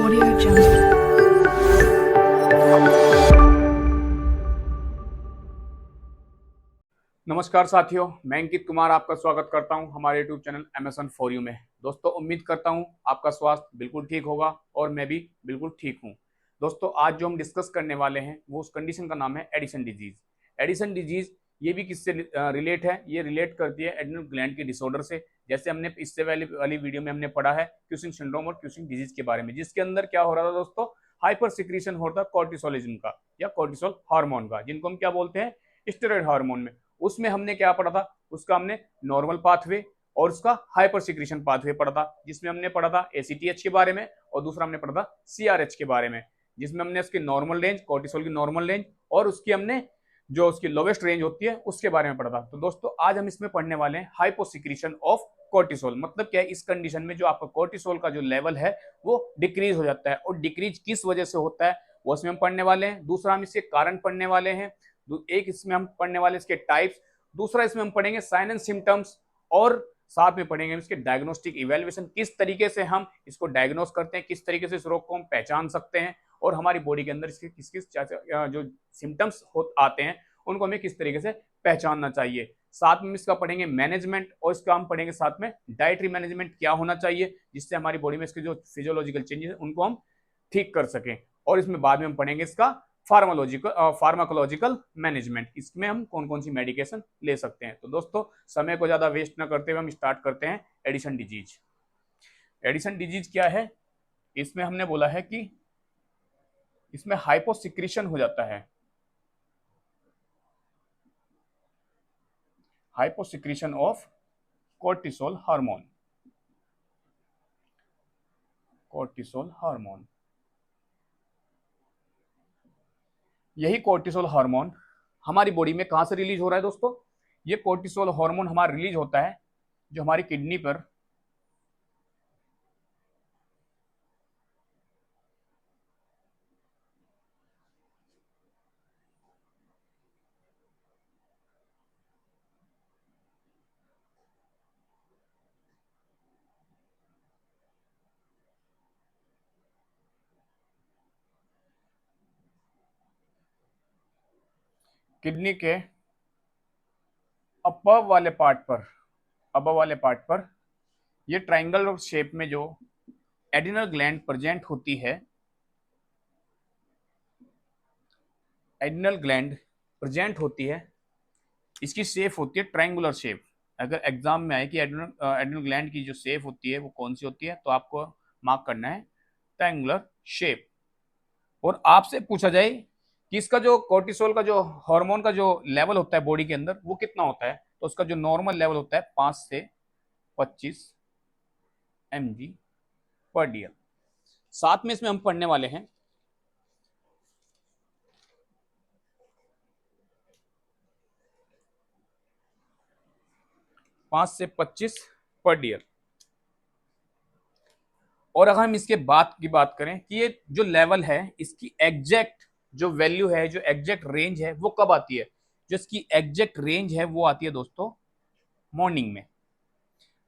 Audio Jungle. नमस्कार साथियों, मैं अंकित कुमार आपका स्वागत करता हूं हमारे YouTube channel Amazon for you में। दोस्तों, उम्मीद करता हूं आपका स्वास्थ्य बिल्कुल ठीक होगा और मैं भी बिल्कुल ठीक हूं। दोस्तों, आज जो हम डिस्कस करने वाले हैं वो उस कंडीशन का नाम है एडिशन डिजीज। एडिशन डिजीज ये भी किससे रिलेट है? ये रिलेट करती है एड्रिनल ग्लैंड के डिसऑर्डर से। जैसे हमने इससे वाली वीडियो में हमने पढ़ा है क्यूसिंग सिंड्रोम और क्यूसिंग डिजीज के बारे में, जिसके अंदर क्या हो रहा था दोस्तों, हाइपर सिक्रीशन हो रहा था कॉर्टिसोलिज्म का या कॉर्टिसोल हार्मोन का, जिनको हम क्या बोलते हैं, स्टेरॉइड हार्मोन में। उसमें हमने क्या पढ़ा था? उसका हमने नॉर्मल पाथवे और उसका हाइपर सिक्रीशन पाथवे पढ़ा था, जिसमें हमने पढ़ा था एसीटीएच के बारे में और दूसरा हमने पढ़ा था सीआरएच के बारे में, जिसमें हमने उसकी नॉर्मल रेंज, कॉर्टिसोल की नॉर्मल रेंज और उसकी हमने जो उसकी लोवेस्ट रेंज होती है उसके बारे में पढ़ा था। तो दोस्तों, आज हम इसमें पढ़ने वाले हैं हाइपोसिक्रीशन ऑफ कॉर्टिसोल। मतलब क्या है? इस कंडीशन में जो आपका कॉर्टिसोल का जो लेवल है वो डिक्रीज हो जाता है, और डिक्रीज किस वजह से होता है वो इसमें हम पढ़ने वाले हैं। दूसरा, हम इसके कारण पढ़ने वाले हैं। एक इसमें हम पढ़ने वाले इसके टाइप्स, दूसरा इसमें हम पढ़ेंगे साइन एंड सिम्टम्स, और साथ में पढ़ेंगे इसके डायग्नोस्टिक इवैल्यूएशन, किस तरीके से हम इसको डायग्नोस करते हैं, किस तरीके से इस रोग को हम पहचान सकते हैं, और हमारी बॉडी के अंदर इसके किस किस जो सिम्टम्स आते हैं उनको हमें किस तरीके से पहचानना चाहिए। साथ में इसका पढ़ेंगे मैनेजमेंट, और इसका हम पढ़ेंगे साथ में डाइटरी मैनेजमेंट क्या होना चाहिए, जिससे हमारी बॉडी में इसके जो फिजियोलॉजिकल चेंजेस है उनको हम ठीक कर सकें। और इसमें बाद में हम पढ़ेंगे इसका फार्माकोलॉजिकल मैनेजमेंट, इसमें हम कौन कौन सी मेडिकेशन ले सकते हैं। तो दोस्तों, समय को ज्यादा वेस्ट ना करते हुए हम स्टार्ट करते हैं एडिशन डिजीज। एडिशन डिजीज क्या है? इसमें हमने बोला है कि इसमें हाइपोसिक्रीशन हो जाता है, hyposecretion of cortisol hormone. Cortisol hormone, यही कॉर्टिसोल हार्मोन हमारी बॉडी में कहां से रिलीज हो रहा है दोस्तों? ये कॉर्टिसोल हार्मोन हमारा रिलीज होता है जो हमारी किडनी पर किडनी के अपर वाले पार्ट पर ये ट्रायंगल शेप में जो एड्रिनल ग्लैंड प्रेजेंट होती है, एड्रिनल ग्लैंड प्रेजेंट होती है, इसकी शेप होती है ट्रायंगुलर शेप। अगर एग्जाम में आए कि एड्रिनल ग्लैंड की जो शेप होती है वो कौन सी होती है, तो आपको मार्क करना है ट्रायंगुलर शेप। और आपसे पूछा जाए कि इसका जो कोर्टिसोल का जो हार्मोन का जो लेवल होता है बॉडी के अंदर वो कितना होता है, तो उसका जो नॉर्मल लेवल होता है 5 से 25 mg पर डीएल। साथ में इसमें हम पढ़ने वाले हैं 5 से 25 पर डीएल। और अगर हम इसके बाद की बात करें कि ये जो लेवल है इसकी एग्जैक्ट जो वैल्यू है, जो एग्जैक्ट रेंज है वो कब आती है? जो इसकी एग्जैक्ट रेंज है वो आती है दोस्तों मॉर्निंग में।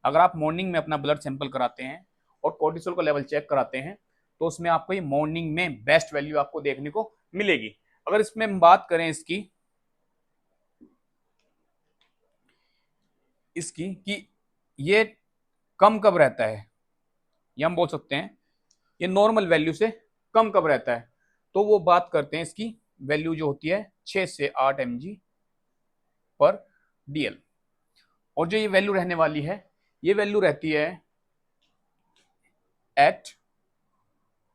अगर आप मॉर्निंग में अपना ब्लड सैंपल कराते हैं और कोर्टिसोल का लेवल चेक कराते हैं तो उसमें आपको ये मॉर्निंग में बेस्ट वैल्यू आपको देखने को मिलेगी। अगर इसमें हम बात करें इसकी कि ये कम कब रहता है, या हम बोल सकते हैं ये नॉर्मल वैल्यू से कम कब रहता है, तो वो बात करते हैं इसकी वैल्यू जो होती है 6 से 8 mg पर डीएल। और जो ये वैल्यू रहने वाली है ये वैल्यू रहती है एट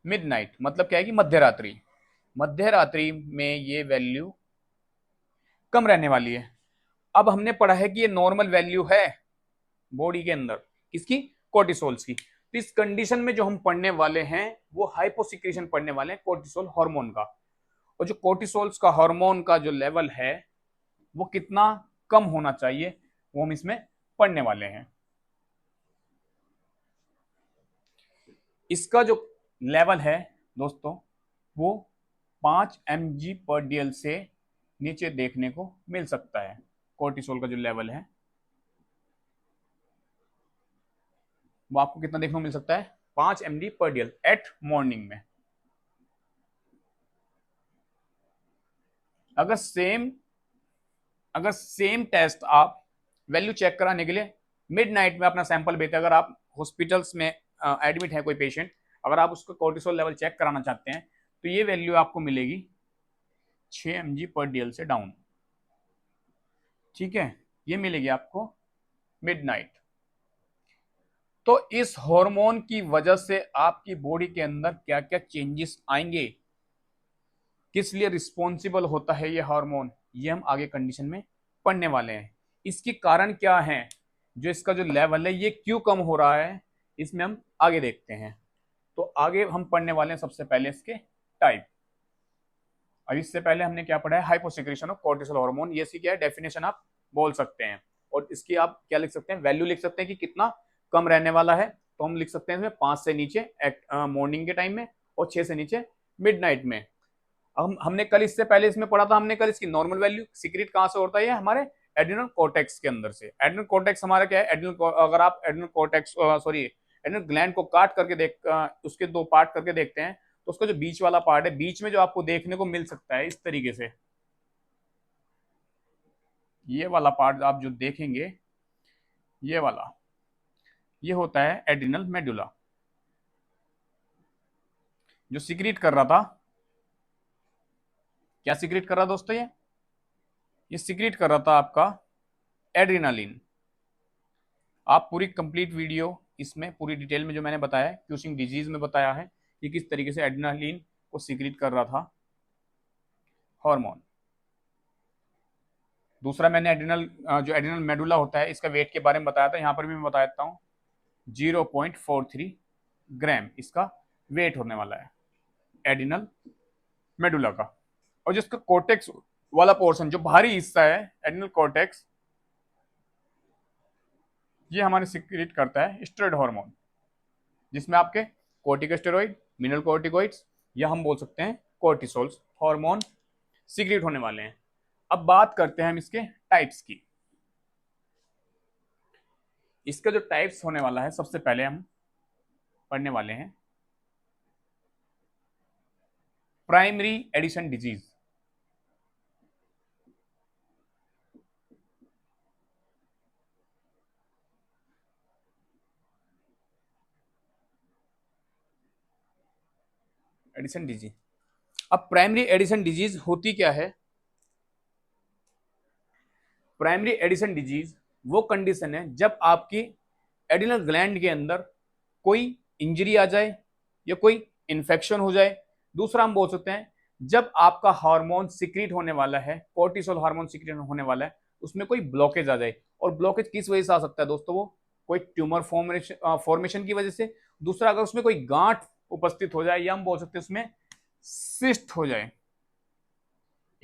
मिडनाइट। मतलब क्या है कि मध्यरात्रि, मध्यरात्रि में ये वैल्यू कम रहने वाली है। अब हमने पढ़ा है कि ये नॉर्मल वैल्यू है बॉडी के अंदर इसकी कोर्टिसोल्स की। तो इस कंडीशन में जो हम पढ़ने वाले हैं वो हाइपोसिक्रीशन पढ़ने वाले हैं कोर्टिसोल हार्मोन का। और जो कोर्टिसोल्स का हार्मोन का जो लेवल है वो कितना कम होना चाहिए वो हम इसमें पढ़ने वाले हैं। इसका जो लेवल है दोस्तों वो 5 mg पर डीएल से नीचे देखने को मिल सकता है। कोर्टिसोल का जो लेवल है वो आपको कितना देखने को मिल सकता है? 5 mg पर DL एट मॉर्निंग में। अगर सेम टेस्ट आप वैल्यू चेक कराने के लिए मिडनाइट में अपना सैंपल भेजते हैं, अगर आप हॉस्पिटल्स में एडमिट है कोई पेशेंट, अगर आप उसका कोर्टिसोल लेवल चेक कराना चाहते हैं तो ये वैल्यू आपको मिलेगी 6 mg पर DL से डाउन। ठीक है, ये मिलेगी आपको मिडनाइट। तो इस हार्मोन की वजह से आपकी बॉडी के अंदर क्या क्या चेंजेस आएंगे, किस लिए रिस्पॉन्सिबल होता है ये हार्मोन, ये हम आगे कंडीशन में पढ़ने वाले हैं। इसके कारण क्या है, जो इसका जो लेवल है ये क्यों कम हो रहा है, इसमें हम आगे देखते हैं। तो आगे हम पढ़ने वाले हैं सबसे पहले इसके टाइप। अब इससे पहले हमने क्या पढ़ा है, हाइपोसिक्रेशन ऑफ कोर्टिसोल हार्मोन। ये इसकी क्या है डेफिनेशन आप बोल सकते हैं, और इसकी आप क्या लिख सकते हैं, वैल्यू लिख सकते हैं कि कितना कम रहने वाला है। तो हम लिख सकते हैं इसमें 5 से नीचे मॉर्निंग के टाइम में और 6 से नीचे मिडनाइट में। हमने कल इससे पहले इसमें पढ़ा था, हमने कल इसकी नॉर्मल वैल्यू सीक्रेट कहां से होता है, हमारे एड्रिनल कॉर्टेक्स के अंदर से। एड्रिनल कॉर्टेक्स हमारा क्या है, अगर आप एड्रिनल कॉर्टेक्स एड्रिनल ग्लैंड को काट करके उसके दो पार्ट करके देखते हैं, तो उसका जो बीच वाला पार्ट है, बीच में जो आपको देखने को मिल सकता है इस तरीके से, ये वाला पार्ट आप जो देखेंगे, ये वाला, ये होता है एड्रिनल मेडुला, जो सीक्रेट कर रहा था। क्या सीक्रेट कर रहा दोस्तों, ये सीक्रेट कर रहा था आपका एड्रेनालिन। आप पूरी कंप्लीट वीडियो इसमें पूरी डिटेल में जो मैंने बताया, क्यूशिंग डिजीज में बताया है कि किस तरीके से एड्रेनालिन को सीक्रेट कर रहा था हार्मोन। दूसरा मैंने जो एड्रिनल मेडुला होता है, इसका वेट के बारे में बताया था, यहां पर भी मैं बता देता हूं 0.43 ग्राम इसका वेट होने वाला है एड्रिनल मेडुला का। और जिसका कोर्टेक्स वाला पोर्शन, जो भारी हिस्सा है एड्रिनल कॉर्टेक्स, ये हमारे सीक्रेट करता है स्टेरॉइड हार्मोन, जिसमें आपके कॉर्टिकोस्टेरॉइड, मिनरल कॉर्टिकॉइड्स, या हम बोल सकते हैं कॉर्टिसोल्स हार्मोन सीक्रेट होने वाले हैं। अब बात करते हैं हम इसके टाइप्स की। इसका जो टाइप्स होने वाला है, सबसे पहले हम पढ़ने वाले हैं primary Addison disease. Addison disease. अब प्राइमरी एडिशन डिजीज होती क्या है, प्राइमरी एडिशन डिजीज वो कंडीशन है जब आपकी एड्रिनल ग्लैंड के अंदर कोई इंजरी आ जाए या कोई इन्फेक्शन हो जाए। दूसरा हम बोल सकते हैं जब आपका हार्मोन सीक्रेट होने वाला है, कोर्टिसोल हार्मोन सीक्रेट होने वाला है, उसमें कोई ब्लॉकेज आ जाए। और ब्लॉकेज किस वजह से आ सकता है दोस्तों, वो कोई ट्यूमर फॉर्मेशन की वजह से। दूसरा, अगर उसमें कोई गांठ उपस्थित हो जाए, या हम बोल सकते हैं उसमें सिस्ट हो जाए,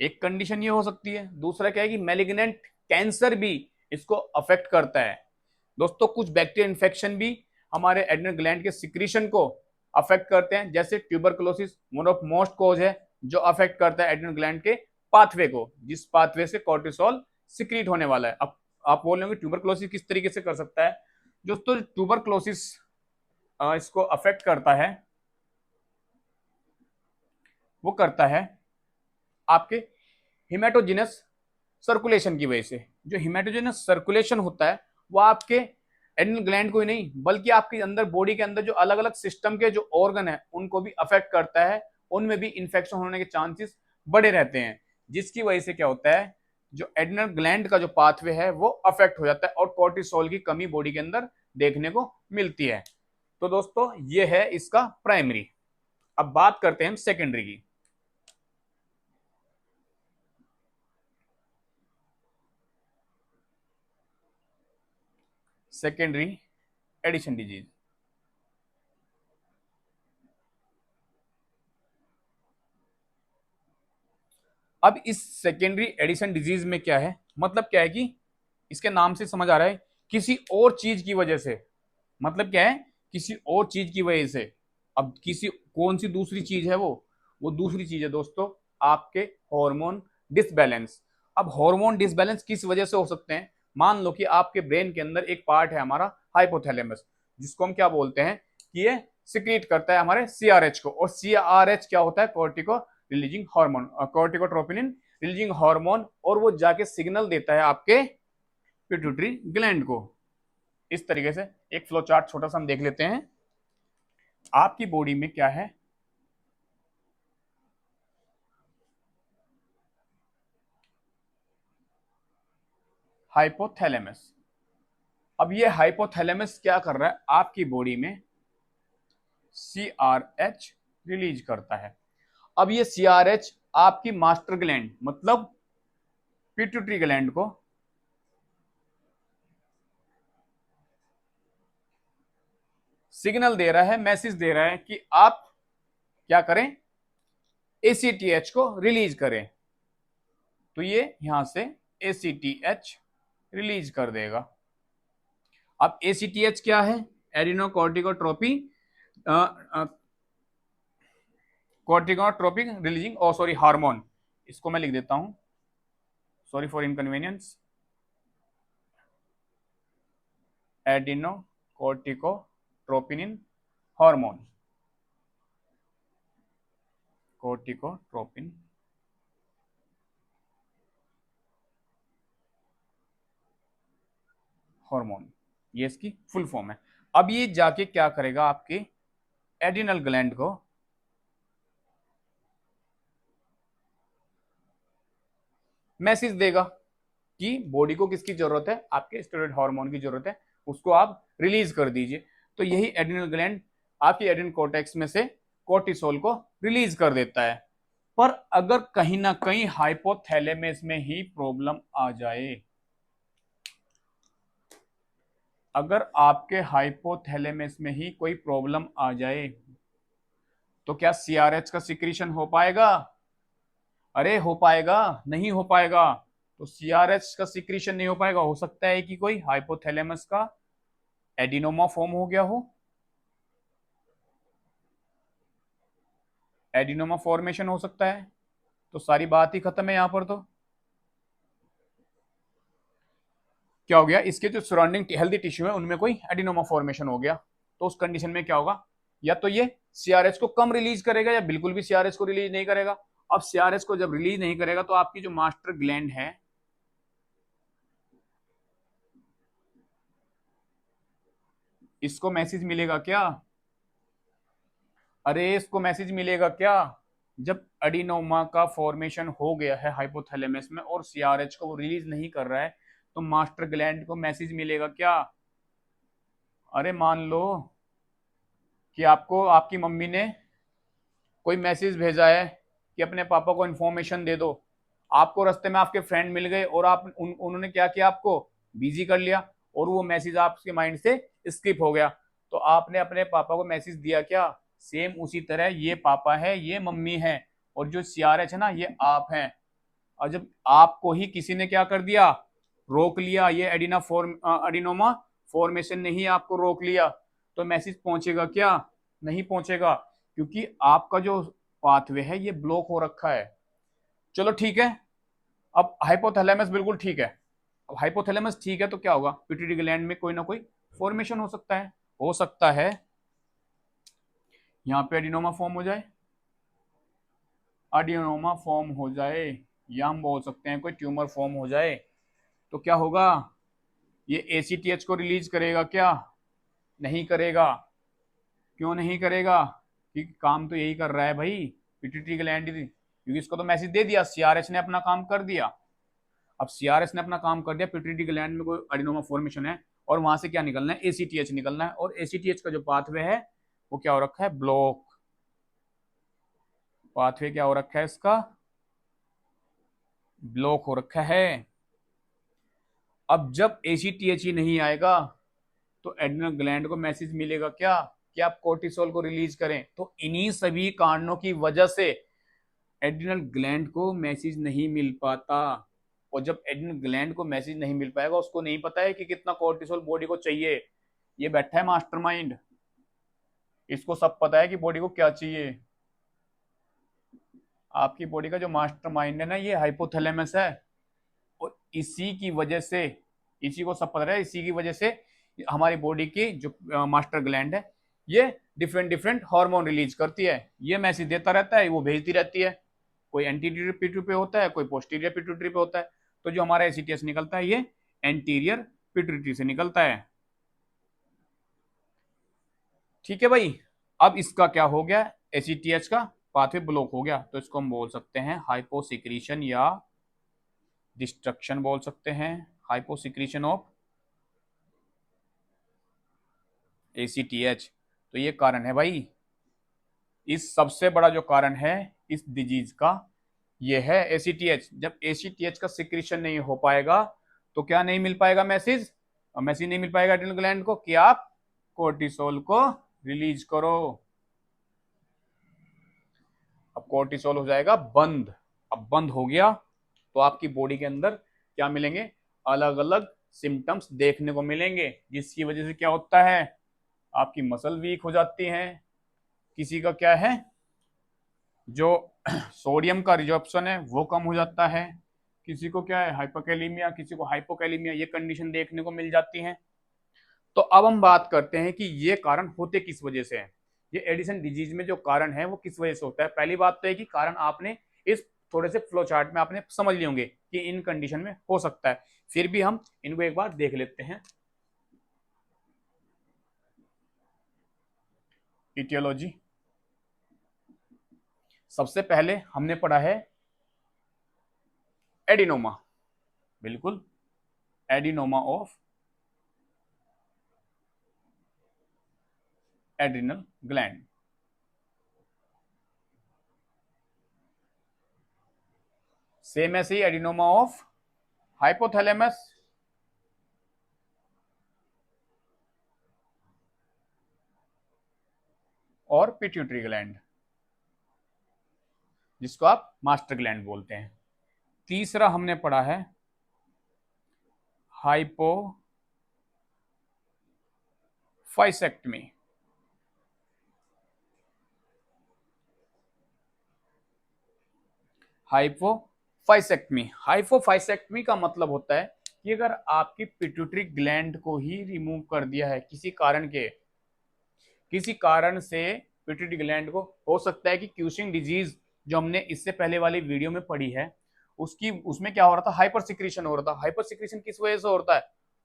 एक कंडीशन ये हो सकती है। दूसरा क्या है कि मैलिग्नेंट कैंसर भी इसको अफेक्ट करता है। दोस्तों, कुछ बैक्टीरियल इन्फेक्शन भी हमारे एड्रिनल ग्लैंड के सिक्रीशन को अफेक्ट करते हैं, जैसे tuberculosis one of most cause है जो अफेक्ट करता है एड्रिनल ग्लैंड के पाथवे को, जिस पाथवे से कॉर्टिसोल सिक्रीट होने वाला है। अब आप बोल रहे हो ट्यूबरकुलोसिस किस तरीके से कर सकता है। दोस्तों, ट्यूबरकुलोसिस इसको अफेक्ट करता है, वो करता है आपके हिमेटोजिनस सर्कुलेशन की वजह से। जो हिमेटोजिनस सर्कुलेशन होता है वो आपके एड्रिनल ग्लैंड को ही नहीं, बल्कि आपके अंदर बॉडी के अंदर जो अलग अलग सिस्टम के जो ऑर्गन है उनको भी अफेक्ट करता है। उनमें भी इन्फेक्शन होने के चांसेस बढ़े रहते हैं, जिसकी वजह से क्या होता है, जो एड्रिनल ग्लैंड का जो पाथवे है वो अफेक्ट हो जाता है और कोर्टिसोल की कमी बॉडी के अंदर देखने को मिलती है। तो दोस्तों, ये है इसका प्राइमरी। अब बात करते हैं हम सेकेंडरी की। Secondary Addison disease. अब इस सेकेंडरी एडिशन डिजीज में क्या है, मतलब क्या है कि इसके नाम से समझ आ रहा है किसी और चीज की वजह से। मतलब क्या है, किसी और चीज की वजह से। अब किसी कौन सी दूसरी चीज है, वो दूसरी चीज है दोस्तों आपके हार्मोन डिसबैलेंस। अब हार्मोन डिसबैलेंस किस वजह से हो सकते हैं, मान लो कि आपके ब्रेन के अंदर एक पार्ट है हमारा हाइपोथैलेमस, जिसको हम क्या बोलते हैं कि ये सिक्रीट करता है हमारे सीआरएच को, और सीआरएच क्या होता है, cortico releasing hormone, corticotropin releasing hormone, और वो जाके सिग्नल देता है आपके पिट्यूटरी ग्लैंड को। इस तरीके से एक फ्लो चार्ट छोटा सा हम देख लेते हैं। आपकी बॉडी में क्या है, हाइपोथैलेमस। अब ये हाइपोथैलेमस क्या कर रहा है, आपकी बॉडी में सीआरएच रिलीज करता है। अब ये सीआरएच आपकी मास्टर ग्लैंड मतलब पिट्यूटरी ग्लैंड को सिग्नल दे रहा है, मैसेज दे रहा है कि आप क्या करें, एसीटीएच को रिलीज करें। तो ये यहां से एसीटीएच रिलीज कर देगा। अब एसीटीएच क्या है, adrenocorticotropic corticotropic releasing sorry hormone. इसको मैं लिख देता हूं, sorry for inconvenience, adrenocorticotropin hormone, corticotropin hormone, ये इसकी फुल फॉर्म है। अब ये जाके क्या करेगा, आपके एडिनल ग्लैंड को मैसेज देगा कि बॉडी को किसकी जरूरत है, आपके स्टेरॉइड हार्मोन की जरूरत है, उसको आप रिलीज कर दीजिए। तो यही एड्रिनल ग्लैंड आपकी एड्रिनल कॉर्टेक्स में से कोर्टिसोल को रिलीज कर देता है। पर अगर कहीं ना कहीं हाइपोथैलेमस में ही प्रॉब्लम आ जाए, अगर आपके हाइपोथैलेमस में ही कोई प्रॉब्लम आ जाए, तो क्या सीआरएच का सिक्रीशन हो पाएगा? अरे हो पाएगा, नहीं हो पाएगा। तो सीआरएच का सिक्रीशन नहीं हो पाएगा, हो सकता है कि कोई हाइपोथैलेमस का एडिनोमा फॉर्म हो गया हो, एडिनोमा फॉर्मेशन हो सकता है। तो सारी बात ही खत्म है यहां पर। तो क्या हो गया, इसके जो सराउंडिंग हेल्दी टिश्यू है उनमें कोई एडिनोमा फॉर्मेशन हो गया। तो उस कंडीशन में क्या होगा, या तो ये सीआरएच को कम रिलीज करेगा या बिल्कुल भी सीआरएच को रिलीज नहीं करेगा। अब सीआरएच को जब रिलीज नहीं करेगा तो आपकी जो मास्टर ग्लैंड है, इसको मैसेज मिलेगा क्या? अरे इसको मैसेज मिलेगा क्या, जब एडिनोमा का फॉर्मेशन हो गया है हाइपोथैलेमस में और सीआरएच को वो रिलीज नहीं कर रहा है, तो मास्टर ग्लैंड को मैसेज मिलेगा क्या? अरे मान लो कि आपको आपकी मम्मी ने कोई मैसेज भेजा है कि अपने पापा को इन्फॉर्मेशन दे दो। आपको रास्ते में आपके फ्रेंड मिल गए और उन्होंने क्या किया, आपको बिजी कर लिया और वो मैसेज आपके माइंड से स्किप हो गया। तो आपने अपने पापा को मैसेज दिया क्या? सेम उसी तरह ये पापा है, ये मम्मी है, और जो सीआरएच है ना, ये आप हैं। और जब आपको ही किसी ने क्या कर दिया, रोक लिया, ये एडिनोमा फॉर्मेशन ने ही आपको रोक लिया, तो मैसेज पहुंचेगा क्या? नहीं पहुंचेगा, क्योंकि आपका जो पाथवे है ये ब्लॉक हो रखा है। चलो ठीक है, अब हाइपोथैलेमस बिल्कुल ठीक है। अब हाइपोथैलेमस ठीक है तो क्या होगा, पिट्यूटरी ग्लैंड में कोई ना कोई फॉर्मेशन हो सकता है, हो सकता है यहाँ पे एडिनोमा फॉर्म हो जाए, एडिनोमा फॉर्म हो जाए, या हम बोल सकते हैं कोई ट्यूमर फॉर्म हो जाए। तो क्या होगा, ये एसीटीएच को रिलीज करेगा क्या? नहीं करेगा। क्यों नहीं करेगा? क्योंकि काम तो यही कर रहा है भाई, पिट्यूटरी ग्लैंड, क्योंकि इसको तो मैसेज दे दिया, सीआरएच ने अपना काम कर दिया। अब सीआरएच ने अपना काम कर दिया, पिट्यूटरी ग्लैंड में कोई एडिनोमा फॉर्मेशन है और वहां से क्या निकलना है, एसीटीएच निकलना है, और एसीटीएच का जो पाथवे है वो क्या हो रखा है, ब्लॉक। पाथवे क्या हो रखा है इसका, ब्लॉक हो रखा है। अब जब एसीटीएच ही नहीं आएगा तो एड्रिनल ग्लैंड को मैसेज मिलेगा क्या कि आप कोर्टिसोल को रिलीज करें। तो इन्हीं सभी कारणों की वजह से एड्रिनल ग्लैंड को मैसेज नहीं मिल पाता। और जब एड्रिनल ग्लैंड को मैसेज नहीं मिल पाएगा, उसको नहीं पता है कि कितना कोर्टिसोल बॉडी को चाहिए। ये बैठा है मास्टरमाइंड, इसको सब पता है कि बॉडी को क्या चाहिए। आपकी बॉडी का जो मास्टरमाइंड है ना, ये हाइपोथैलेमस है, और इसी की वजह से, इसी को सब पता है, इसी की वजह से हमारी बॉडी की जो मास्टर ग्लैंड है ये डिफरेंट डिफरेंट हार्मोन रिलीज करती है। ये मैसेज देता रहता है, वो भेजती रहती है। कोई एंटीरियर पिट्यूटरी पे होता है, कोई पोस्टीरियर पिट्यूटरी पे होता है। तो जो हमारा एसीटीएच निकलता है ये एंटीरियर पिट्यूटरी से निकलता है। ठीक है भाई। अब इसका क्या हो गया, एसीटीएच का पाथवे ब्लॉक हो गया, तो इसको हम बोल सकते हैं हाइपोसिक्रीशन या डिस्ट्रक्शन बोल सकते हैं, हाइपोसिक्रीशन ऑफ एसीटीएच। तो ये कारण है भाई, इस सबसे बड़ा जो कारण है इस डिजीज का ये है एसीटीएच। जब एसीटीएच का सिक्रीशन नहीं हो पाएगा तो क्या नहीं मिल पाएगा मैसेज, और मैसेज नहीं मिल पाएगा एड्रिनल ग्लैंड को कि आप कोर्टिसोल को रिलीज करो। अब कोर्टिसोल हो जाएगा बंद। अब बंद हो गया तो आपकी बॉडी के अंदर क्या मिलेंगे, अलग अलग सिम्टम्स देखने को मिलेंगे, जिसकी वजह से क्या होता है, आपकी मसल वीक हो जाती है। किसी का क्या है, जो सोडियम का रिजॉर्प्शन है वो कम हो जाता है। किसी को क्या है, हाइपोकैलिमिया, किसी को हाइपोकैलिमिया, ये कंडीशन देखने को मिल जाती है। तो अब हम बात करते हैं कि ये कारण होते किस वजह से हैं। ये एडिसन डिजीज में जो कारण है वो किस वजह से होता है। पहली बात तो है कि कारण आपने इस थोड़े से फ्लो चार्ट में आपने समझ लिए होंगे कि इन कंडीशन में हो सकता है, फिर भी हम इनको एक बार देख लेते हैं। इटियोलॉजी, सबसे पहले हमने पढ़ा है एडिनोमा, बिल्कुल adenoma of adrenal gland. Same ऐसे ही एडिनोमा ऑफ हाइपोथैलेमस, और पिट्यूटरी ग्लैंड, जिसको आप मास्टर ग्लैंड बोलते हैं। तीसरा हमने पढ़ा है हाइपोफाइसेक्टमी। हाइपोफाइसेक्टमी, हाइपोफाइसेक्टमी का मतलब होता है कि अगर आपकी पिट्यूटरी ग्लैंड को ही रिमूव कर दिया है किसी कारण के, किसी कारण से पिट्यूटरी ग्लैंड को, हो सकता है कि क्यूशिंग डिजीज जो हमने इससे पहले वाली वीडियो में पढ़ी है उसकी, उसमें क्या हो रहा था, हाइपर सिक्रीशन हो रहा था। हाइपर सिक्रीशन किस वजह से होता है,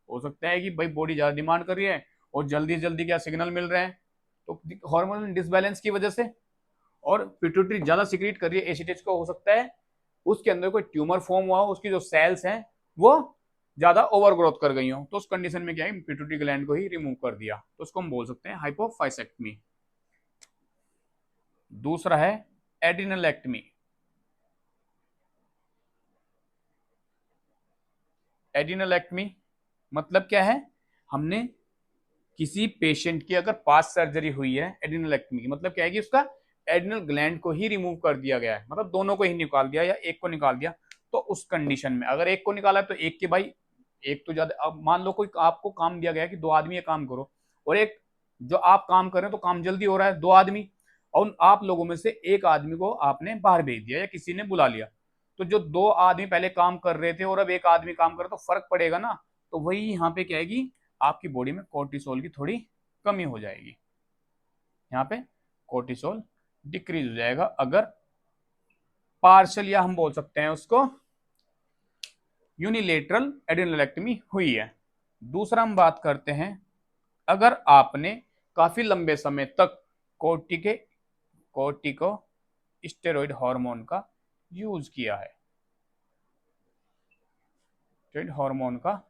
हो सकता है कि भाई बॉडी ज्यादा डिमांड कर रही है और जल्दी जल्दी क्या सिग्नल मिल रहे हैं, तो हार्मोनल डिसबैलेंस की वजह से, और पिट्यूटरी ज्यादा सिक्रीट कर रही है एसीटीएच को, हो सकता है उसके अंदर कोई ट्यूमर फॉर्म हुआ, उसकी जो सेल्स हैं वो ज्यादा ओवर ग्रोथ कर गई हो, तो उस कंडीशन में क्या है, पिट्यूटरी ग्लैंड को ही रिमूव कर दिया, तो उसको हम बोल सकते हैं हाइपोफाइसेक्टमी। दूसरा है एड्रिनलेक्टमी। एड्रिनलेक्टमी मतलब क्या है, हमने किसी पेशेंट की अगर पास सर्जरी हुई है, एड्रिनलेक्टमी की मतलब क्या है कि उसका एड्रिनल ग्लैंड को ही रिमूव कर दिया गया है, मतलब दोनों को ही निकाल दिया या एक को निकाल दिया। तो उस कंडीशन में अगर एक को निकाला तो एक के भाई, एक तो ज्यादा, अब मान लो कोई आपको काम दिया गया है कि 2 आदमी ये काम करो, और एक जो आप काम कर रहे हैं तो काम जल्दी हो रहा है, 2 आदमी, और आप लोगों में से एक आदमी को आपने बाहर भेज दिया या किसी ने बुला लिया, तो जो 2 आदमी पहले काम कर रहे थे और अब एक आदमी काम कर रहा, तो फर्क पड़ेगा ना। तो वही यहाँ पे क्या है कि आपकी बॉडी में कोर्टिसोल की थोड़ी कमी हो जाएगी, यहाँ पे कोर्टिसोल डिक्रीज हो जाएगा अगर पार्शियल, या हम बोल सकते हैं उसको यूनिलेटरल एड्रिनलेक्टमी हुई है। दूसरा हम बात करते हैं अगर आपने काफी लंबे समय तक कोर्टिको स्टेरॉइड हार्मोन का यूज किया है, स्टेरॉइड हार्मोन का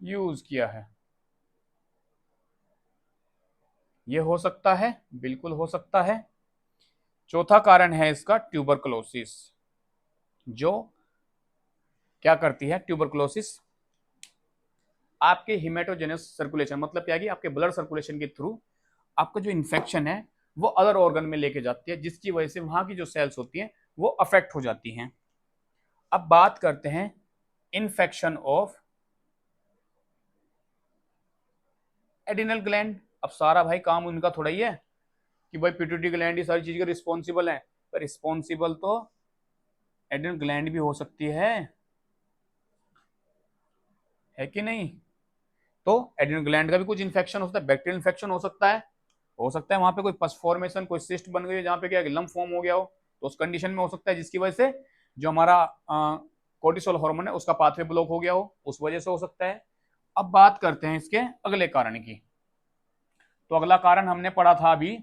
यूज किया है, ये हो सकता है, बिल्कुल हो सकता है। चौथा कारण है इसका ट्यूबरकुलोसिस, जो क्या करती है ट्यूबरकुलोसिस, आपके हिमेटोजेनस सर्कुलेशन, मतलब क्या है कि आपके ब्लड सर्कुलेशन के थ्रू आपका जो इन्फेक्शन है वो अदर ऑर्गन में लेके जाती है, जिसकी वजह से वहां की जो सेल्स होती हैं वो अफेक्ट हो जाती हैं। अब बात करते हैं इन्फेक्शन ऑफ एड्रिनल ग्लैंड। अब सारा भाई काम उनका थोड़ा ही है कि भाई पिट्यूटरी ग्लैंड ही सारी चीज के रिस्पॉन्सिबल है, पर रिस्पॉन्सिबल तो एड्रिनल ग्लैंड भी हो सकती है कि नहीं। तो एड्रिनल ग्लैंड का भी कुछ इन्फेक्शन हो सकता है, बैक्टीरियल इन्फेक्शन हो सकता है, वहां पे कोई पस फॉर्मेशन, कोई सिस्ट बन गई है जहाँ पे क्या लम्प फॉर्म हो गया हो, तो उस कंडीशन में हो सकता है जिसकी वजह से जो हमारा कोर्टिसोल हार्मोन है उसका पाथवे ब्लॉक हो गया हो, उस वजह से हो सकता है। अब बात करते हैं इसके अगले कारण की। तो अगला कारण हमने पढ़ा था अभी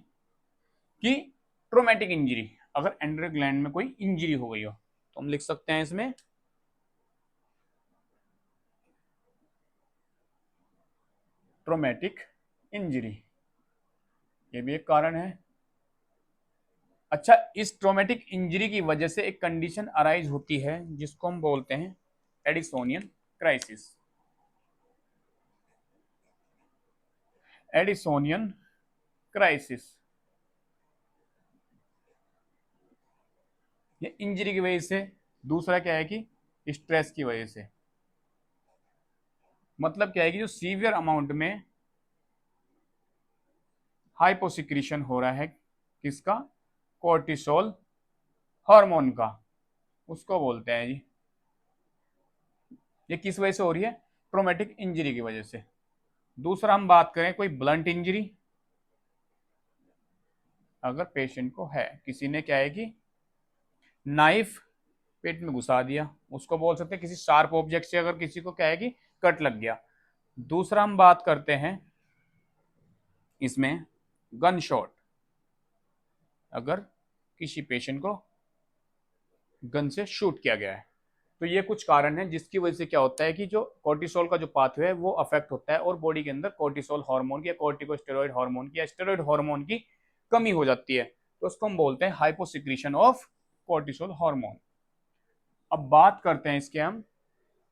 कि ट्रोमेटिक इंजरी, अगर एड्रिनल ग्लैंड में कोई इंजरी हो गई हो तो हम लिख सकते हैं इसमें ट्रोमेटिक इंजरी, ये भी एक कारण है। अच्छा, इस ट्रोमेटिक इंजरी की वजह से एक कंडीशन अराइज होती है जिसको हम बोलते हैं एडिसोनियन क्राइसिस। एडिसोनियन क्राइसिस ये इंजरी की वजह से, दूसरा क्या है कि स्ट्रेस की वजह से। मतलब क्या है कि जो सीवियर अमाउंट में हाइपोसिक्रीशन हो रहा है किसका, कोर्टिसोल हार्मोन का, उसको बोलते हैं जी। ये किस वजह से हो रही है, ट्रोमेटिक इंजरी की वजह से। दूसरा हम बात करें कोई ब्लंट इंजरी, अगर पेशेंट को है, किसी ने क्या है कि नाइफ पेट में घुसा दिया, उसको बोल सकते हैं किसी शार्प ऑब्जेक्ट से अगर किसी को क्या है कि कट लग गया। दूसरा हम बात करते हैं इसमें गन शॉट, अगर किसी पेशेंट को गन से शूट किया गया है। तो ये कुछ कारण है जिसकी वजह से क्या होता है कि जो कोर्टिसोल का जो पाथवे है वो अफेक्ट होता है और बॉडी के अंदर कोर्टिसोल हार्मोन की या कोर्टिकोस्टेरॉइड हार्मोन की या स्टेरॉइड हार्मोन की कमी हो जाती है, तो उसको हम बोलते हैं हाइपोसिक्रीशन ऑफ कोर्टिसोल हार्मोन। अब बात करते हैं इसके हम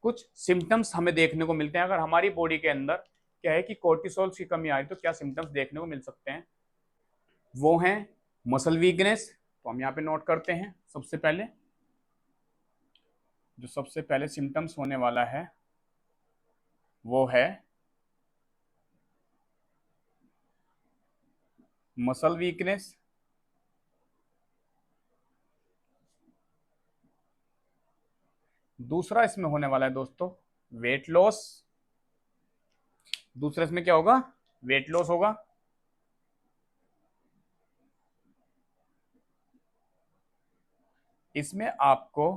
कुछ सिम्टम्स हमें देखने को मिलते हैं अगर हमारी बॉडी के अंदर क्या है कि कोर्टिसोल की कमी आ रही तो क्या सिम्टम्स देखने को मिल सकते हैं। वो हैं मसल वीकनेस, तो हम यहाँ पे नोट करते हैं सबसे पहले, जो सबसे पहले सिम्टम्स होने वाला है वो है मसल वीकनेस। दूसरा इसमें होने वाला है दोस्तों वेट लॉस, दूसरा इसमें क्या होगा, वेट लॉस होगा। इसमें आपको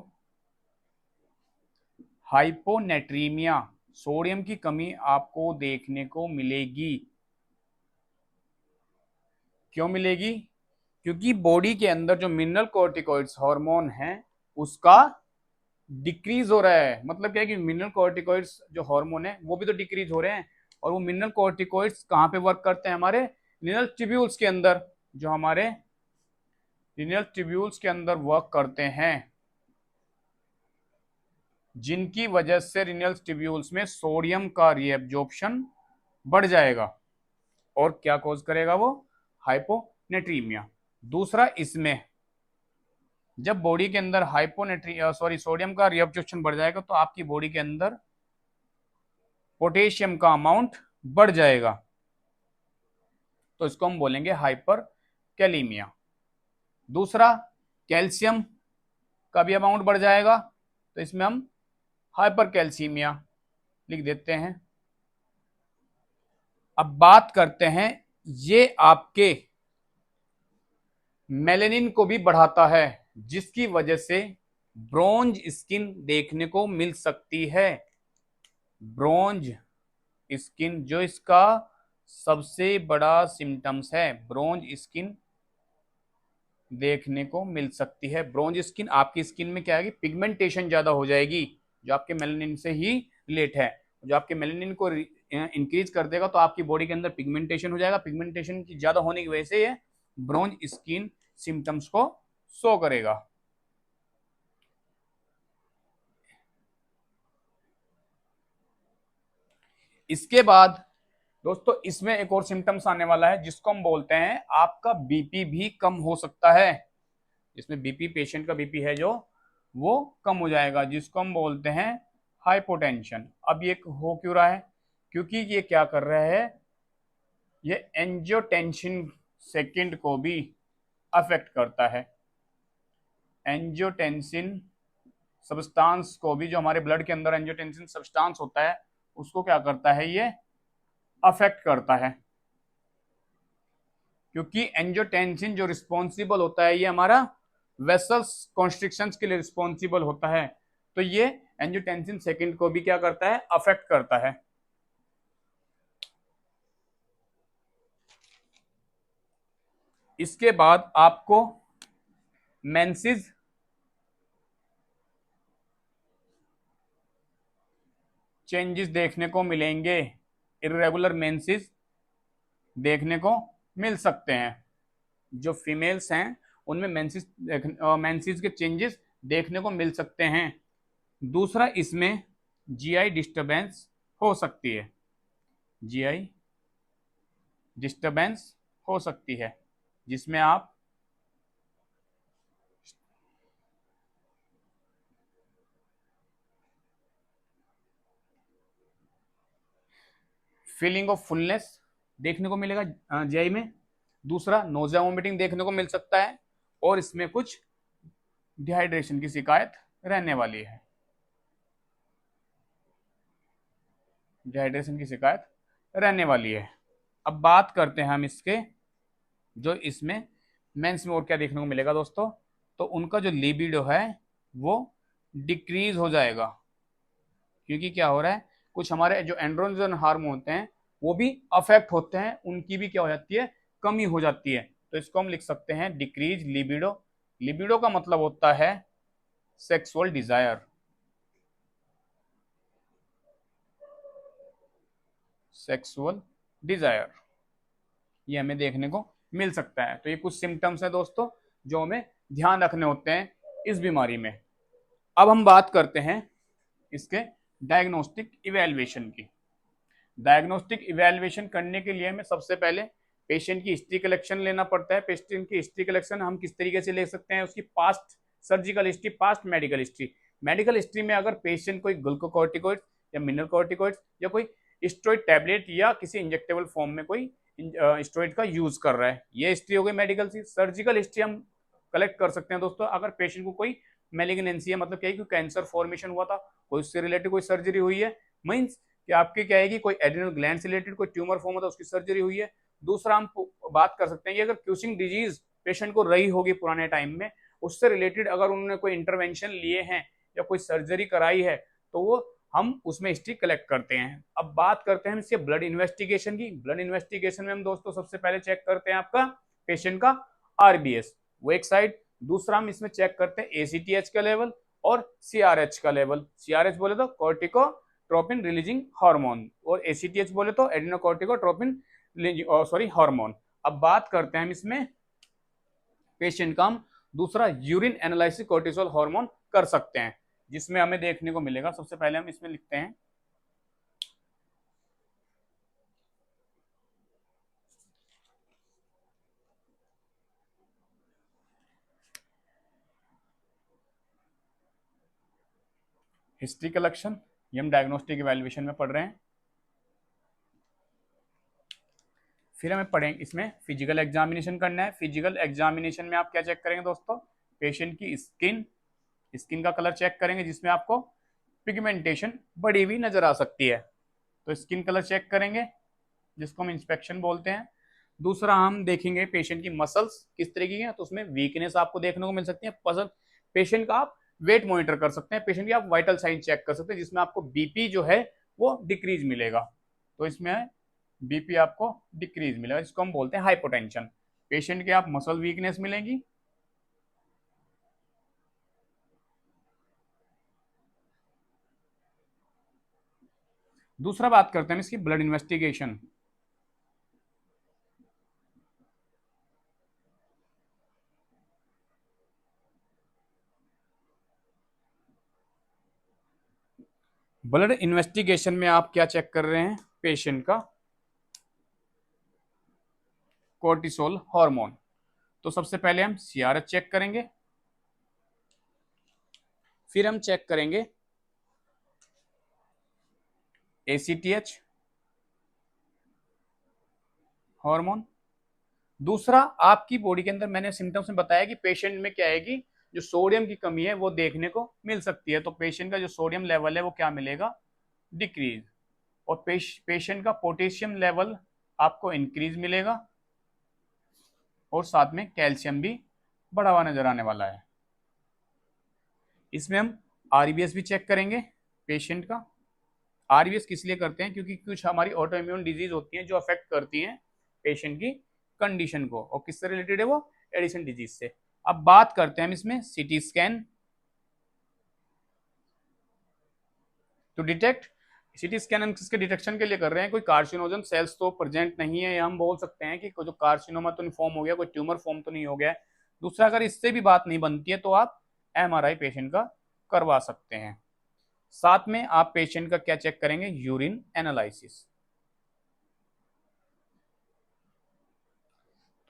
हाइपोनेट्रीमिया, सोडियम की कमी आपको देखने को मिलेगी। क्यों मिलेगी, क्योंकि बॉडी के अंदर जो मिनरल कोर्टिकॉइड्स हार्मोन है उसका डिक्रीज हो रहा है। मतलब क्या है कि मिनरल कोर्टिकॉइड्स जो हार्मोन है वो भी तो डिक्रीज हो रहे हैं, और वो मिनरल कोर्टिकॉइड्स कहाँ पे वर्क करते हैं, हमारे रिनल ट्यूब्यूल्स के अंदर, जो हमारे रिनल ट्यूब्यूल्स के अंदर वर्क करते हैं, जिनकी वजह से रिनल ट्यूब्यूल्स में सोडियम का रीएब्जॉर्प्शन बढ़ जाएगा और क्या कॉज करेगा वो, हाइपोनेट्रीमिया। दूसरा इसमें जब बॉडी के अंदर सोडियम का रीएब्जॉर्प्शन बढ़ जाएगा तो आपकी बॉडी के अंदर पोटेशियम का अमाउंट बढ़ जाएगा, तो इसको हम बोलेंगे हाइपर कैलीमिया। दूसरा कैल्शियम का भी अमाउंट बढ़ जाएगा, तो इसमें हम हाइपर कैल्सीमिया लिख देते हैं। अब बात करते हैं, ये आपके मेलेनिन को भी बढ़ाता है जिसकी वजह से ब्रोंज स्किन देखने को मिल सकती है। ब्रोंज स्किन जो इसका सबसे बड़ा सिम्टम्स है, ब्रोंज स्किन देखने को मिल सकती है। ब्रोंज स्किन, आपकी स्किन में क्या है, पिगमेंटेशन ज्यादा हो जाएगी जो आपके मेलेनिन से ही रिलेट है। जो आपके मेलेनिन को इंक्रीज कर देगा तो आपकी बॉडी के अंदर पिगमेंटेशन हो जाएगा, पिगमेंटेशन की ज्यादा होने की वजह से ये ब्रोंज स्किन सिम्टम्स को शो करेगा। इसके बाद दोस्तों इसमें एक और सिम्टम्स आने वाला है जिसको हम बोलते हैं आपका बीपी भी कम हो सकता है। इसमें बीपी, पेशेंट का बीपी है जो वो कम हो जाएगा, जिसको हम बोलते हैं हाइपोटेंशन। अब ये हो क्यों रहा है, क्योंकि ये क्या कर रहा है, ये एंजियोटेंसिन सेकंड को भी अफेक्ट करता है। एंजियोटेंसिन सब्सटेंस को भी, जो हमारे ब्लड के अंदर एंजियोटेंसिन सब्सटेंस होता है उसको क्या करता है, ये अफेक्ट करता है, क्योंकि एंजियोटेंसिन जो रिस्पॉन्सिबल होता है ये हमारा वेसल्स कॉन्स्ट्रिक्शंस के लिए रिस्पॉन्सिबल होता है, तो ये एंजियोटेंसिन सेकंड को भी क्या करता है, अफेक्ट करता है। इसके बाद आपको मेंसेस चेंजेस देखने को मिलेंगे, इर्रेगुलर मेंसेस देखने को मिल सकते हैं। जो फीमेल्स हैं उनमें मेंसेस के चेंजेस देखने को मिल सकते हैं। दूसरा, इसमें जीआई डिस्टरबेंस हो सकती है, जीआई डिस्टरबेंस हो सकती है, जिसमें आप फीलिंग ऑफ फुलनेस देखने को मिलेगा जीआई में। दूसरा, नोजिया वोमिटिंग देखने को मिल सकता है, और इसमें कुछ डिहाइड्रेशन की शिकायत रहने वाली है, डिहाइड्रेशन की शिकायत रहने वाली है। अब बात करते हैं हम इसके, जो इसमें मेंस में और क्या देखने को मिलेगा दोस्तों, तो उनका जो लिबिडो है वो डिक्रीज हो जाएगा, क्योंकि क्या हो रहा है, कुछ हमारे जो एंड्रोजन हार्मोन होते हैं वो भी अफेक्ट होते हैं, उनकी भी क्या हो जाती है, कमी हो जाती है। तो इसको हम लिख सकते हैं डिक्रीज लिबिडो। लिबिडो का मतलब होता है सेक्सुअल डिजायर, सेक्सुअल डिजायर ये हमें देखने को मिल सकता है। तो ये कुछ सिम्टम्स हैं दोस्तों जो हमें ध्यान रखने होते हैं इस बीमारी में। अब हम बात करते हैं इसके डायग्नोस्टिक इवैल्यूएशन की। डायग्नोस्टिक इवैल्यूएशन करने के लिए हमें सबसे पहले पेशेंट की हिस्ट्री कलेक्शन लेना पड़ता है। पेशेंट की हिस्ट्री कलेक्शन हम किस तरीके से ले सकते हैं, उसकी past surgical history, past medical history. Medical history में अगर पेशेंट कोई ग्लूकोकॉर्टिकॉइड या मिनरल कॉर्टिकॉइड या कोई स्टेरॉइड टैबलेट या किसी इंजेक्टेबल फॉर्म में कोई स्टेरॉइड का यूज कर रहा है, ये हिस्ट्री हो गई मेडिकल की। सर्जिकल हिस्ट्री हम कलेक्ट कर सकते हैं दोस्तों, अगर पेशेंट को कोई मेलिग्नेंसी है, मतलब क्या है कि कैंसर फॉर्मेशन हुआ था, कोई उससे रिलेटेड कोई सर्जरी हुई है, मीन्स कि आपके क्या है कि कोई एड्रेनल ग्लैंड से रिलेटेड कोई ट्यूमर फॉर्म होता है, उसकी सर्जरी हुई है। दूसरा, हम बात कर सकते हैं कि अगर क्यूसिंग डिजीज पेशेंट को रही होगी पुराने टाइम में, उससे रिलेटेड अगर उन्होंने कोई इंटरवेंशन लिए हैं या कोई सर्जरी कराई है, तो वो हम उसमें हिस्ट्री कलेक्ट करते हैं। अब बात करते हैं इसके ब्लड इन्वेस्टिगेशन की। ब्लड इन्वेस्टिगेशन में हम दोस्तों सबसे पहले चेक करते हैं आपका पेशेंट का आरबीएस, वो एक साइड। दूसरा, हम इसमें चेक करते हैं एसीटीएच का लेवल और सीआरएच का लेवल। सीआरएच बोले तो कॉर्टिकोट्रोपिन रिलीजिंग हार्मोन, और एसीटीएच बोले तो एडिनोकॉर्टिकोट्रोपिन हार्मोन। अब बात करते हैं हम इसमें पेशेंट का हम दूसरा यूरिन एनालिसिस कोर्टिसोल हार्मोन कर सकते हैं, जिसमें हमें देखने को मिलेगा, सबसे पहले हम इसमें लिखते हैं हिस्ट्री कलेक्शन, ये हम डायग्नोस्टिक इवैल्यूएशन में पढ़ रहे हैं। फिर हमें पढ़ेंगे इसमें फिजिकल एग्जामिनेशन करना है। फिजिकल एग्जामिनेशन में आप क्या चेक करेंगे दोस्तों, पेशेंट की स्किन, स्किन का कलर चेक करेंगे, जिसमें आपको पिगमेंटेशन बढ़ी हुई नजर आ सकती है, तो स्किन कलर चेक करेंगे, जिसको हम इंस्पेक्शन बोलते हैं। दूसरा, हम देखेंगे पेशेंट की मसल्स किस तरीके की है, तो उसमें वीकनेस आपको देखने को मिल सकती है। पसंद पेशेंट का आप वेट मॉनिटर कर सकते हैं, पेशेंट की आप वाइटल साइन चेक कर सकते हैं, जिसमें आपको बीपी जो है वो डिक्रीज मिलेगा, तो इसमें बीपी आपको डिक्रीज मिलेगा, जिसको हम बोलते हैं हाइपोटेंशन। पेशेंट के आप मसल वीकनेस मिलेगी। दूसरा बात करते हैं इसकी ब्लड इन्वेस्टिगेशन। ब्लड इन्वेस्टिगेशन में आप क्या चेक कर रहे हैं, पेशेंट का कोर्टिसोल हार्मोन। तो सबसे पहले हम सीआरएच चेक करेंगे, फिर हम चेक करेंगे एसीटीएच हार्मोन। दूसरा, आपकी बॉडी के अंदर मैंने सिम्टम्स में बताया कि पेशेंट में क्या है कि जो सोडियम की कमी है वो देखने को मिल सकती है, तो पेशेंट का जो सोडियम लेवल है वो क्या मिलेगा, डिक्रीज। और पेशेंट का पोटेशियम लेवल आपको इंक्रीज मिलेगा और साथ में कैल्शियम भी बढ़ा हुआ नजर आने वाला है। इसमें हम आरबीएस भी चेक करेंगे पेशेंट का। आरबीएस किस लिए करते हैं? क्योंकि कुछ हमारी ऑटो इम्यून डिजीज होती हैं जो अफेक्ट करती हैं पेशेंट की कंडीशन को, और किससे रिलेटेड है वो? एडिशन डिजीज से। अब बात करते हैं हम इसमें CT scan to detect. CT scan हम किसके डिटेक्शन के लिए कर रहे हैं? कोई कार्सिनोजन सेल्स तो प्रेजेंट नहीं है, या हम बोल सकते हैं कि जो कार्सिनोमा तो नहीं फॉर्म हो गया, कोई ट्यूमर फॉर्म तो नहीं हो गया है। दूसरा, अगर इससे भी बात नहीं बनती है तो आप एमआरआई पेशेंट का करवा सकते हैं। साथ में आप पेशेंट का क्या चेक करेंगे? Urine analysis.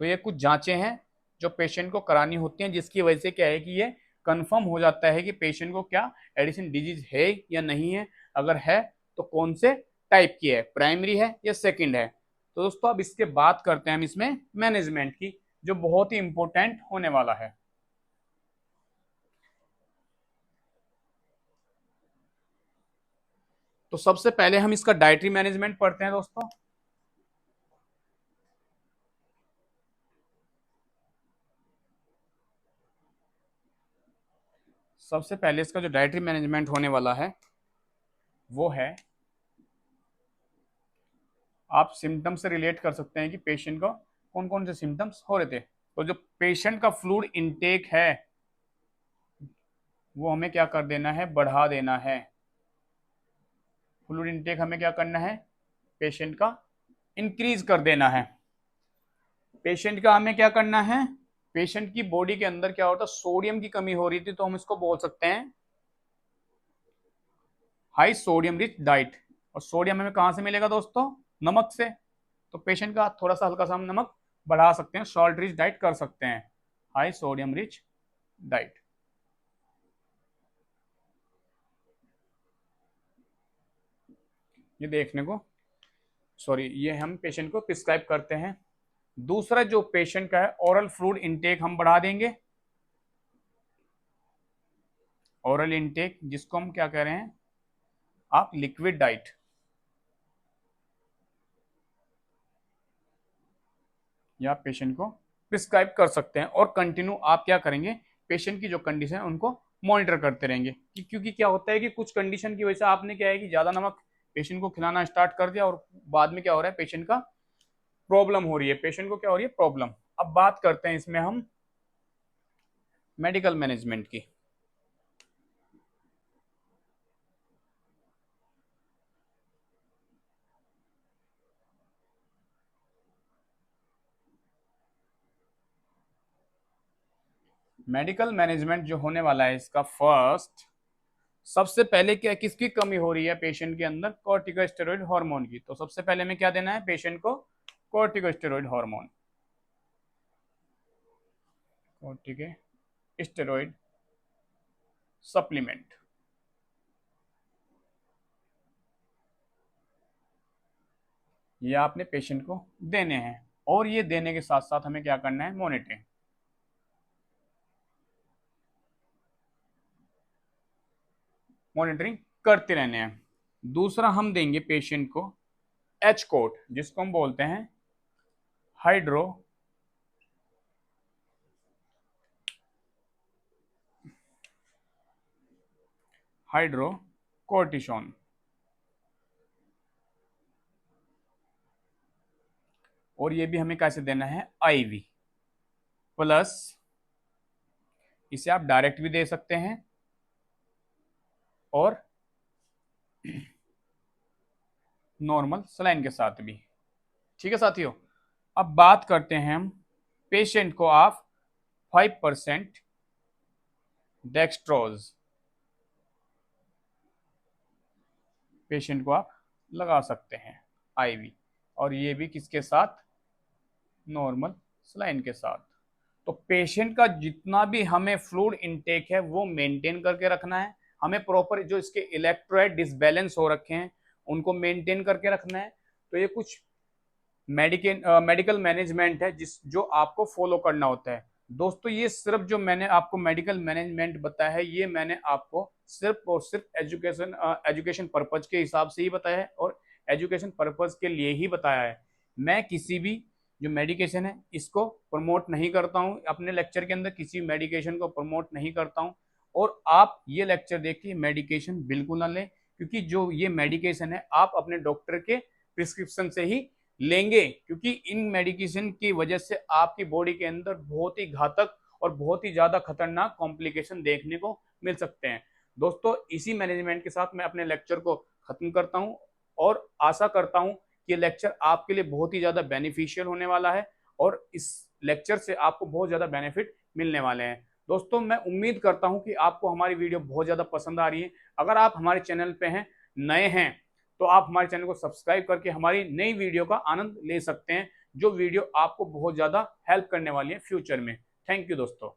तो ये कुछ जांचें हैं जो पेशेंट को करानी होती हैं, जिसकी वजह से क्या है कि ये कंफर्म हो जाता है कि पेशेंट को क्या एडिशन डिजीज है या नहीं है। अगर है तो कौन से टाइप की है, प्राइमरी है या सेकंड है। तो दोस्तों अब इसके बात करते हैं हम इसमें मैनेजमेंट की, जो बहुत ही इंपॉर्टेंट होने वाला है। तो सबसे पहले हम इसका डाइटरी मैनेजमेंट पढ़ते हैं दोस्तों। सबसे पहले इसका जो डाइटरी मैनेजमेंट होने वाला है वो है, आप सिम्टम्स से रिलेट कर सकते हैं कि पेशेंट को कौन कौन से सिम्टम्स हो रहे थे। तो जो पेशेंट का फ्लूइड इनटेक है वो हमें क्या कर देना है? बढ़ा देना है। फ्लूइड इनटेक हमें क्या करना है? पेशेंट का इंक्रीज कर देना है। पेशेंट का हमें क्या करना है? पेशेंट की बॉडी के अंदर क्या होता है? सोडियम की कमी हो रही थी, तो हम इसको बोल सकते हैं हाई सोडियम रिच डाइट। और सोडियम हमें कहां से मिलेगा दोस्तों? नमक से। तो पेशेंट का थोड़ा सा हल्का सा हम नमक बढ़ा सकते हैं, सॉल्ट रिच डाइट कर सकते हैं, हाई सोडियम रिच डाइट। ये देखने को ये हम पेशेंट को प्रिस्क्राइब करते हैं। दूसरा जो पेशेंट का है, ओरल फ्लूइड इनटेक हम बढ़ा देंगे। ओरल इनटेक जिसको हम क्या कह रहे हैं? आप लिक्विड डाइट। या पेशेंट को प्रिस्क्राइब कर सकते हैं। और कंटिन्यू आप क्या करेंगे? पेशेंट की जो कंडीशन है उनको मॉनिटर करते रहेंगे, क्योंकि क्या होता है कि कुछ कंडीशन की वजह से आपने क्या है कि ज्यादा नमक पेशेंट को खिलाना स्टार्ट कर दिया और बाद में क्या हो रहा है? पेशेंट का प्रॉब्लम हो रही है। पेशेंट को क्या हो रही है? प्रॉब्लम। अब बात करते हैं इसमें हम मेडिकल मैनेजमेंट की। मेडिकल मैनेजमेंट जो होने वाला है इसका फर्स्ट, सबसे पहले क्या किसकी कमी हो रही है पेशेंट के अंदर? कॉर्टिकोस्टेरॉइड हार्मोन की। तो सबसे पहले में क्या देना है पेशेंट को? Corticosteroid hormone, corticosteroid supplement. ये आपने पेशेंट को देने हैं, और ये देने के साथ साथ हमें क्या करना है? मॉनिटरिंग करते रहने हैं। दूसरा हम देंगे पेशेंट को एच कोट, जिसको हम बोलते हैं हाइड्रो हाइड्रोकोर्टिसोन। और ये भी हमें कैसे देना है? आईवी। प्लस इसे आप डायरेक्ट भी दे सकते हैं और नॉर्मल सलाइन के साथ भी। ठीक है साथियों, अब बात करते हैं हम पेशेंट को आप 5% डेक्सट्रोज पेशेंट को आप लगा सकते हैं आईवी, और ये भी किसके साथ? नॉर्मल सलाइन के साथ। तो पेशेंट का जितना भी हमें फ्लूइड इनटेक है वो मेंटेन करके रखना है। हमें प्रॉपर जो इसके इलेक्ट्रोलाइट डिसबैलेंस हो रखे हैं उनको मेंटेन करके रखना है। तो ये कुछ मेडिकल मैनेजमेंट है जो आपको फॉलो करना होता है। दोस्तों ये सिर्फ जो मैंने आपको मेडिकल मैनेजमेंट बताया है, ये मैंने आपको सिर्फ और सिर्फ एजुकेशन पर्पज के हिसाब से ही बताया है, और एजुकेशन पर्पज के लिए ही बताया है। मैं किसी भी जो मेडिकेशन है इसको प्रमोट नहीं करता हूँ, अपने लेक्चर के अंदर किसी मेडिकेशन को प्रमोट नहीं करता हूँ। और आप ये लेक्चर देख के मेडिकेशन बिल्कुल ना लें, क्योंकि जो ये मेडिकेशन है आप अपने डॉक्टर के प्रिस्क्रिप्शन से ही लेंगे, क्योंकि इन मेडिकेशन की वजह से आपकी बॉडी के अंदर बहुत ही घातक और बहुत ही ज्यादा खतरनाक कॉम्प्लिकेशन देखने को मिल सकते हैं। दोस्तों, इसी मैनेजमेंट के साथ मैं अपने लेक्चर को खत्म करता हूं और आशा करता हूं कि ये लेक्चर आपके लिए बहुत ही ज्यादा बेनिफिशियल होने वाला है और इस लेक्चर से आपको बहुत ज्यादा बेनिफिट मिलने वाले हैं। दोस्तों, मैं उम्मीद करता हूं कि आपको हमारी वीडियो बहुत ज्यादा पसंद आ रही है। अगर आप हमारे चैनल पे हैं, नए हैं, तो आप हमारे चैनल को सब्सक्राइब करके हमारी नई वीडियो का आनंद ले सकते हैं, जो वीडियो आपको बहुत ज्यादा हेल्प करने वाली है फ्यूचर में। थैंक यू दोस्तों।